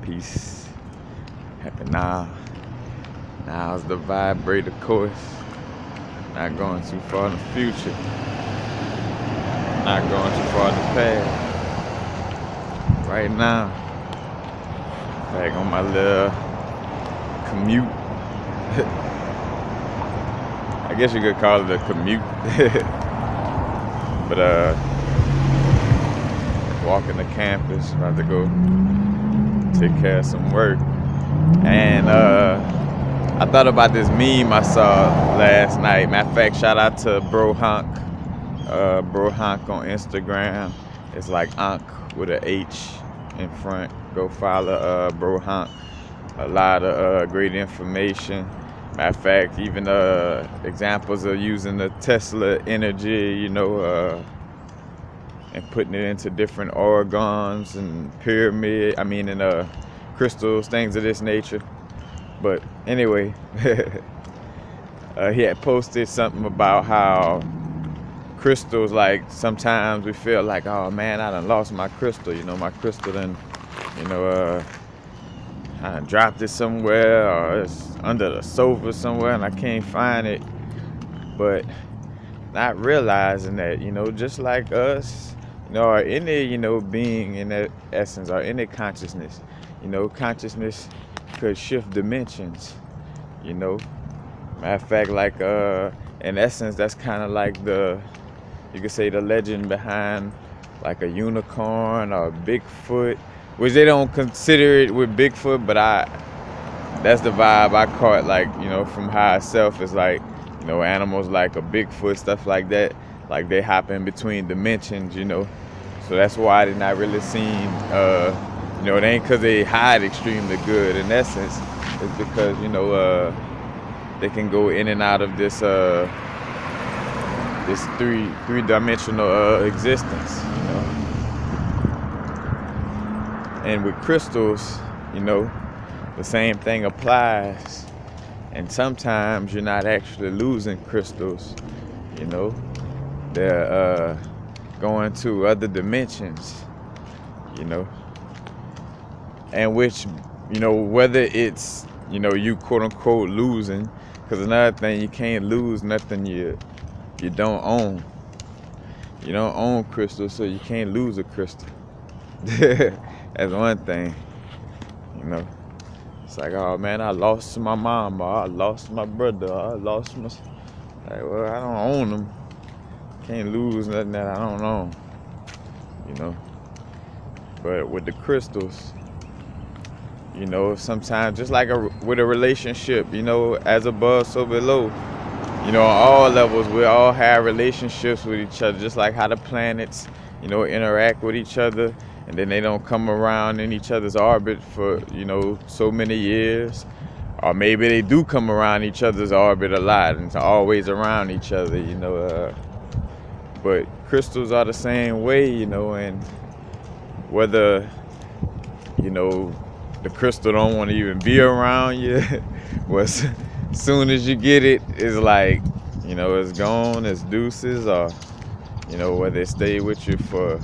Peace. Happy now. Now's the vibrator course. Not going too far in the future. Not going too far in the past. Right now. Back on my little commute. I guess you could call it a commute. But walking the campus, about to go take care of some work. And I thought about this meme I saw last night. Matter of fact, shout out to Bro Honk. Bro Honk on Instagram. It's like Honk with an H in front. Go follow Bro Honk. A lot of great information. Matter of fact, even examples of using the Tesla energy, and putting it into different organs and crystals, things of this nature. But anyway, he had posted something about how crystals, like sometimes we feel like, oh man, I done lost my crystal. My crystal done, I done dropped it somewhere, or it's under the sofa somewhere and I can't find it. But not realizing that, just like us, or any, being in that essence, or any consciousness, consciousness could shift dimensions, Matter of fact, like, in essence, that's kind of like you could say the legend behind like a unicorn or a Bigfoot, which they don't consider it with Bigfoot, but that's the vibe I caught, like, from higher self. Is like, animals like a Bigfoot, stuff like that, like they hop in between dimensions, So that's why they're not really seen, it ain't because they hide extremely good. In essence, it's because, they can go in and out of this three-dimensional existence, And with crystals, the same thing applies. And sometimes you're not actually losing crystals, They're going to other dimensions, And which, whether it's, you quote unquote losing, because another thing, you can't lose nothing you don't own. You don't own crystals, so you can't lose a crystal. That's one thing, It's like, oh man, I lost my mom, or I lost my brother, or I lost my... Like, well, I don't own them. Can't lose nothing that I don't own, But with the crystals, sometimes just like with a relationship, as above, so below. On all levels, we all have relationships with each other, just like how the planets, interact with each other, and then they don't come around in each other's orbit for, so many years. Or maybe they do come around each other's orbit a lot and always around each other, But crystals are the same way, and whether, the crystal don't want to even be around you, as soon as you get it, it's like, it's gone, it's deuces, or, whether it stay with you for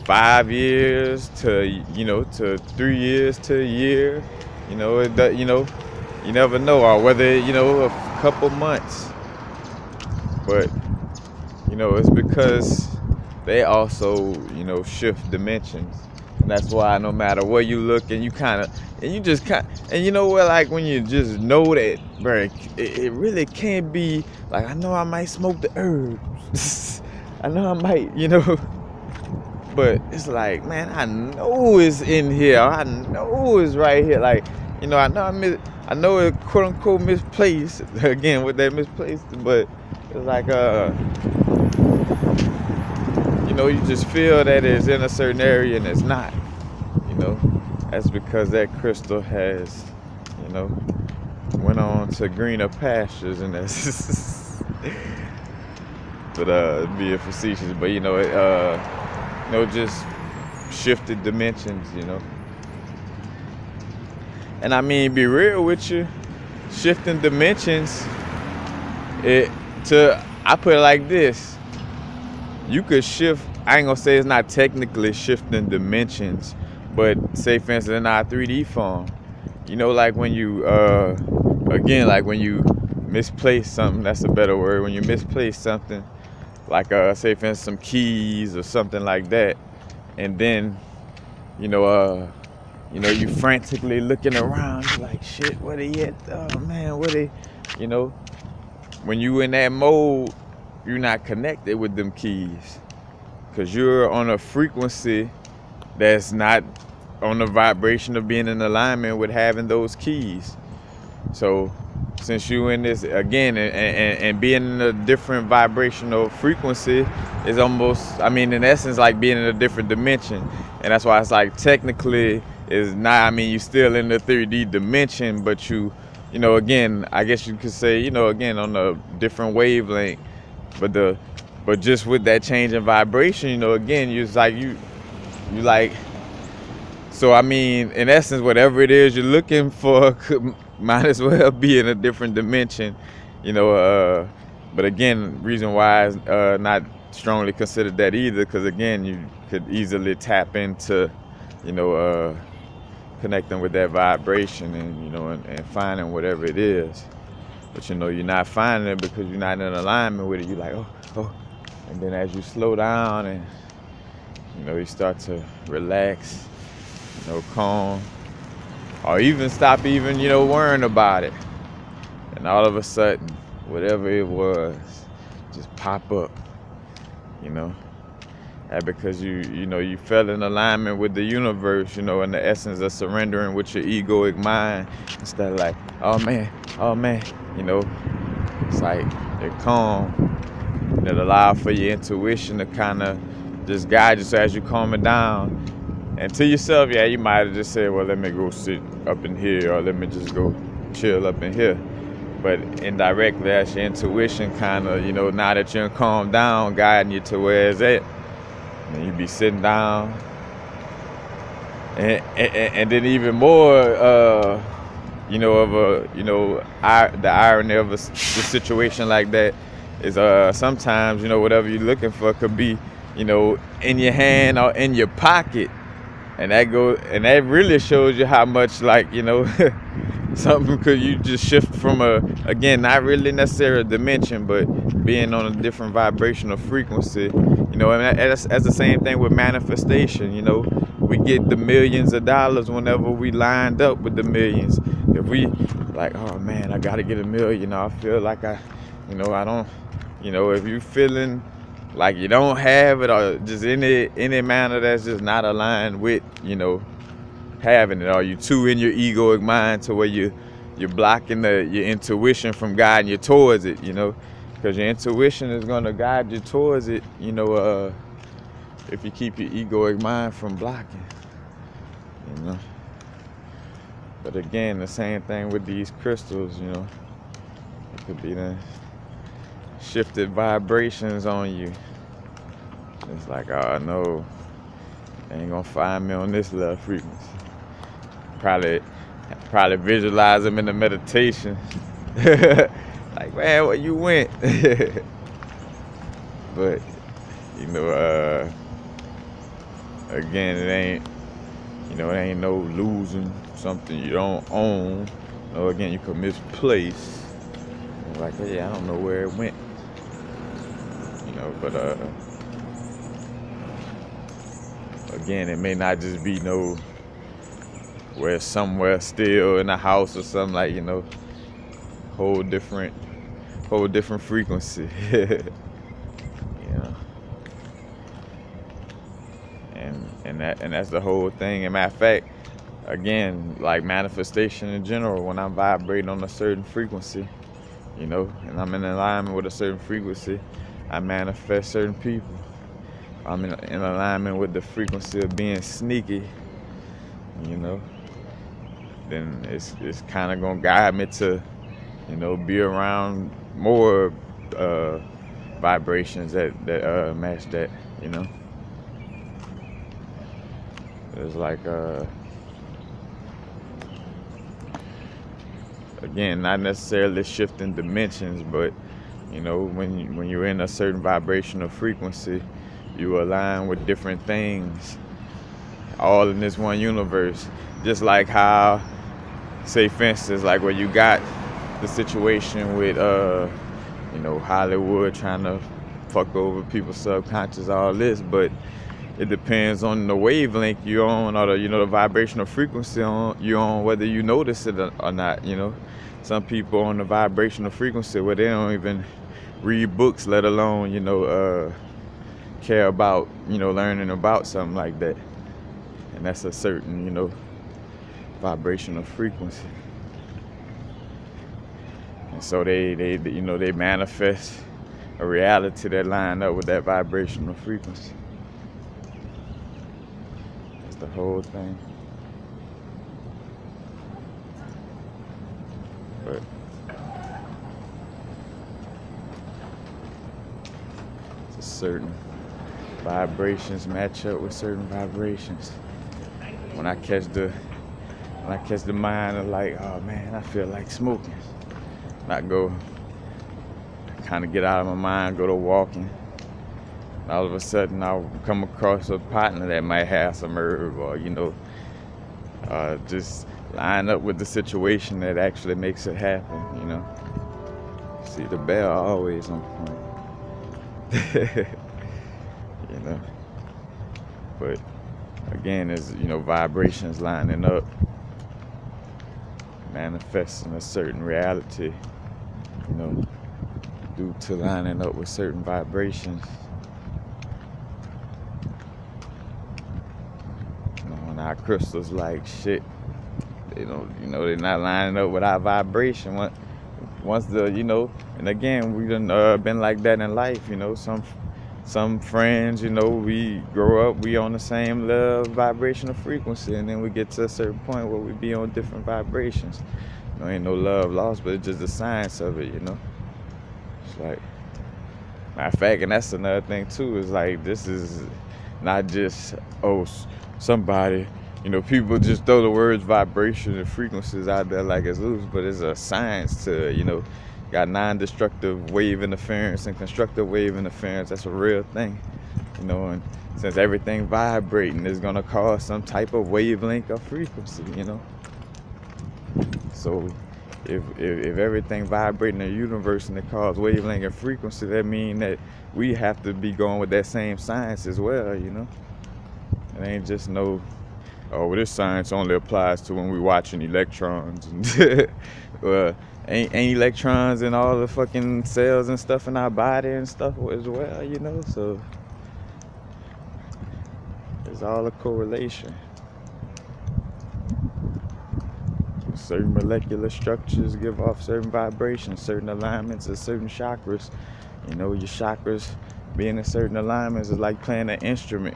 5 years to 3 years to a year, you never know, or whether, a couple months. But, it's because they also, shift dimensions. And that's why no matter where you look, and you like when you just know that, bro, it really can't be, like, I know I might smoke the herbs. I know I might, but it's like, man, I know it's in here. I know it's right here. Like, I know it quote unquote misplaced, again with that misplaced, but it's like, you just feel that it's in a certain area and it's not, That's because that crystal has, went on to greener pastures, and that's, but being facetious, but just shifted dimensions, And I mean, be real with you, shifting dimensions, I put it like this. You could shift, I ain't gonna say it's not technically shifting dimensions, But say for instance in our 3D form, like when you again, like when you misplace something, that's a better word. When you misplace something, like say for instance some keys or something like that, and then you know you frantically looking around, you're like, shit, where they at? Oh man, where they? You know, when you in that mode, you're not connected with them keys, cause you're on a frequency that's not on the vibration of being in alignment with having those keys. So since you in this again and being in a different vibrational frequency is almost, I mean, in essence, like being in a different dimension. And that's why it's like technically is not, I mean, you still in the 3D dimension, but again, I guess you could say, again, on a different wavelength. But just with that change in vibration, again, you like, so I mean, in essence, whatever it is you're looking for might as well be in a different dimension, but again, reason why is not strongly considered that either, because again, you could easily tap into, connecting with that vibration and finding whatever it is. But you're not finding it because you're not in alignment with it. You're like, oh. And then as you slow down and, you start to relax, calm, or even stop even, worrying about it. And all of a sudden, whatever it was, just pop up, And because you fell in alignment with the universe, in the essence of surrendering with your egoic mind, instead of like, oh man, it's like you're calm. It allows for your intuition to kind of just guide you, so as you calm it down. And to yourself, yeah, you might have just said, well, let me go sit up in here, or let me just go chill up in here. But indirectly, that's your intuition kind of, now that you're calmed down, guiding you to where it's at. And you be sitting down. And then even more, the irony of a situation like that is sometimes, whatever you're looking for could be, in your hand or in your pocket. And that really shows you how much, like, something could you just shift from again, not really necessarily a dimension, but being on a different vibrational frequency, and that's the same thing with manifestation. We get the millions of dollars whenever we lined up with the millions. If we like, oh man, I gotta get $1 million, I feel like I don't, if you feeling like you don't have it, or just any manner that's just not aligned with, having it, or you too in your egoic mind to where you're blocking your intuition from guiding you towards it, because your intuition is going to guide you towards it, if you keep your egoic mind from blocking, But again, the same thing with these crystals, it could be the shifted vibrations on you. It's like, oh no, they ain't gonna find me on this level frequency. Probably visualize them in the meditation. Like, man, where you went? But again, it ain't no losing something you don't own. Again, you could misplace. Like, yeah, I don't know where it went. But again, it may not just be where somewhere still in a house or something, like, whole different frequency. And that's the whole thing. And matter of fact, again, like manifestation in general, when I'm vibrating on a certain frequency, and I'm in alignment with a certain frequency, I manifest certain people. I'm in alignment with the frequency of being sneaky, then it's kind of gonna guide me to, be around more vibrations that match that, It's like again, not necessarily shifting dimensions, but when you're in a certain vibrational frequency, you align with different things all in this one universe. Just like how, say for instance, like where you got the situation with Hollywood trying to fuck over people's subconscious, all this, but it depends on the wavelength you're on, or the vibrational frequency you're on, whether you notice it or not. Some people on the vibrational frequency where they don't even read books, let alone care about learning about something like that, and that's a certain vibrational frequency. And so they manifest a reality that line up with that vibrational frequency. That's the whole thing. But it's a certain vibrations match up with certain vibrations. When I catch the mind of like, oh man, I feel like smoking, I go kind of get out of my mind, go to walking. All of a sudden, I'll come across a partner that might have some herb, or just line up with the situation that actually makes it happen. See, the bell always on point. But again, it's vibrations lining up, manifesting a certain reality, due to lining up with certain vibrations. And our crystals like shit, they're not lining up with our vibration. Once and again, we done been like that in life. Some friends, we grow up, we on the same level vibrational frequency, and then we get to a certain point where we be on different vibrations. Ain't no love lost, but it's just the science of it. It's like, matter of fact, and that's another thing too, is like, this is not just somebody, people just throw the words vibration and frequencies out there like it's loose, but it's a science to got non-destructive wave interference and constructive wave interference. That's a real thing, and since everything vibrating is going to cause some type of wavelength or frequency, so if everything vibrating in the universe and it causes wavelength and frequency, that means that we have to be going with that same science as well. It ain't just this science only applies to when we watching electrons and well, ain't electrons in all the fucking cells and stuff in our body and stuff as well, so it's all a correlation. Certain molecular structures give off certain vibrations, certain alignments of certain chakras. Your chakras being in certain alignments is like playing an instrument,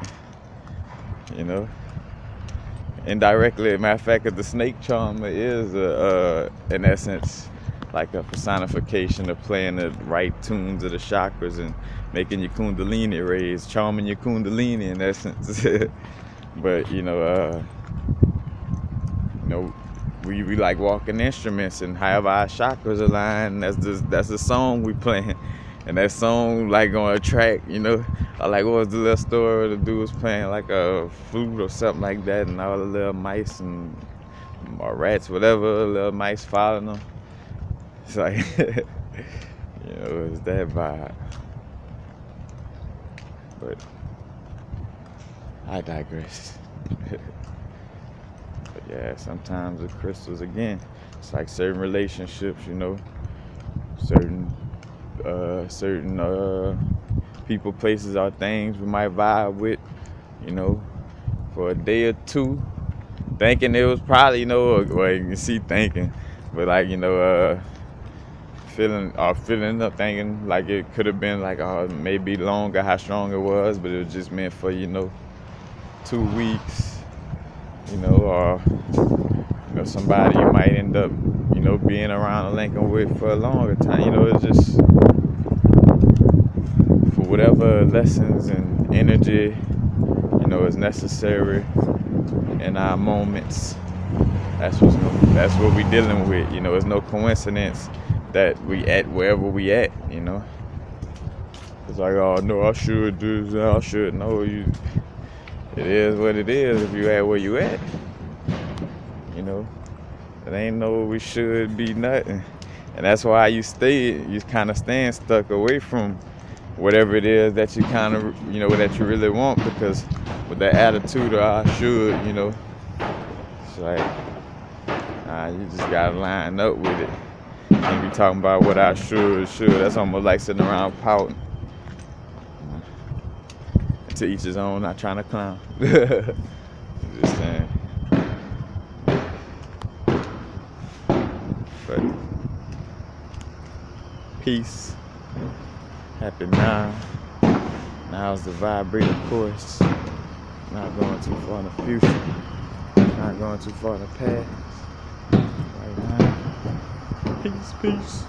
indirectly. Matter of fact, the snake charmer is in essence like a personification of playing the right tunes of the chakras and making your kundalini raise, charming your kundalini in essence. But we like walking instruments, and however our chakras align, that's the song we playing, and that song like gonna attract, like what was the little story where the dude was playing like a flute or something like that, and all the little mice or rats, whatever, little mice following them. It's like, it's that vibe. But I digress. But yeah, sometimes the crystals, again, it's like certain relationships, certain people, places, or things we might vibe with, for a day or two, thinking it was probably, well, you can see thinking, but like, feeling up, thinking like it could have been like maybe longer, how strong it was, but it was just meant for 2 weeks, or somebody you might end up being around and linking with for a longer time. It's just for whatever lessons and energy is necessary in our moments. That's what we dealing with. It's no coincidence that we at wherever we at. It's like, oh no, I should do this, I should know you. it is what it is if you at where you at. You know, it ain't no we should be nothing. And that's why you kind of stand stuck away from whatever it is that you kind of, that you really want, because with that attitude of I should, it's like, you just gotta line up with it. And be talking about what I should. That's almost like sitting around pouting. To each his own, not trying to clown. Just saying. But peace. Happy now. Now's the vibrator course. Not going too far in the future. Not going too far in the past. Right now. Peace.